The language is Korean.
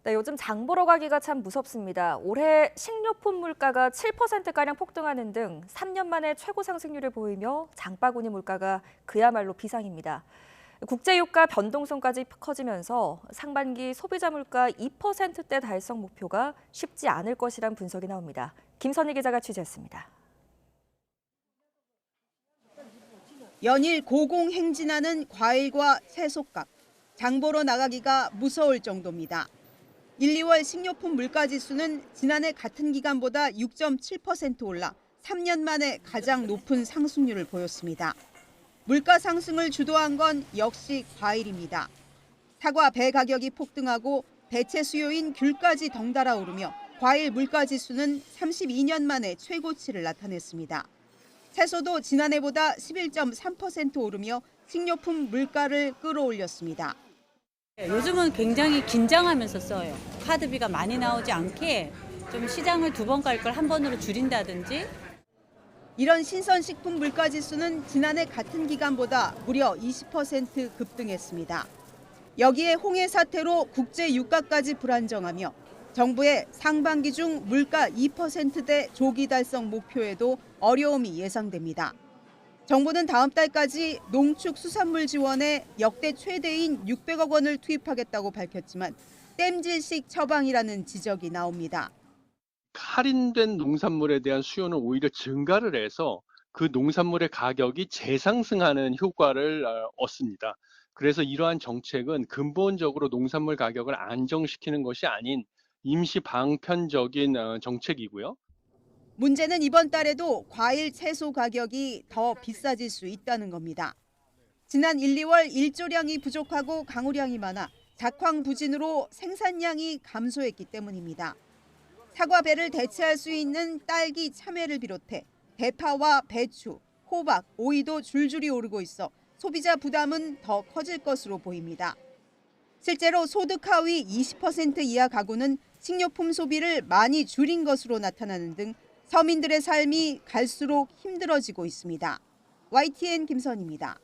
네, 요즘 장 보러 가기가 참 무섭습니다. 올해 식료품 물가가 7%가량 폭등하는 등 3년 만에 최고 상승률을 보이며 장바구니 물가가 그야말로 비상입니다. 국제유가 변동성까지 커지면서 상반기 소비자 물가 2%대 달성 목표가 쉽지 않을 것이란 분석이 나옵니다. 김선희 기자가 취재했습니다. 연일 고공행진하는 과일과 채소값, 장 보러 나가기가 무서울 정도입니다. 1, 2월 식료품 물가지수는 지난해 같은 기간보다 6.7% 올라 3년 만에 가장 높은 상승률을 보였습니다. 물가 상승을 주도한 건 역시 과일입니다. 사과, 배 가격이 폭등하고 대체 수요인 귤까지 덩달아 오르며 과일 물가지수는 32년 만에 최고치를 나타냈습니다. 채소도 지난해보다 11.3% 오르며 식료품 물가를 끌어올렸습니다. 요즘은 굉장히 긴장하면서 써요. 카드비가 많이 나오지 않게 좀 시장을 두 번 갈 걸 한 번으로 줄인다든지. 이런 신선식품 물가지수는 지난해 같은 기간보다 무려 20% 급등했습니다. 여기에 홍해 사태로 국제 유가까지 불안정하며 정부의 상반기 중 물가 2%대 조기 달성 목표에도 어려움이 예상됩니다. 정부는 다음 달까지 농축수산물 지원에 역대 최대인 600억 원을 투입하겠다고 밝혔지만 땜질식 처방이라는 지적이 나옵니다. 할인된 농산물에 대한 수요는 오히려 증가를 해서 그 농산물의 가격이 재상승하는 효과를 얻습니다. 그래서 이러한 정책은 근본적으로 농산물 가격을 안정시키는 것이 아닌 임시 방편적인 정책이고요. 문제는 이번 달에도 과일, 채소 가격이 더 비싸질 수 있다는 겁니다. 지난 1, 2월 일조량이 부족하고 강우량이 많아 작황 부진으로 생산량이 감소했기 때문입니다. 사과, 배를 대체할 수 있는 딸기, 참외를 비롯해 대파와 배추, 호박, 오이도 줄줄이 오르고 있어 소비자 부담은 더 커질 것으로 보입니다. 실제로 소득 하위 20% 이하 가구는 식료품 소비를 많이 줄인 것으로 나타나는 등 서민들의 삶이 갈수록 힘들어지고 있습니다. YTN 김선희입니다.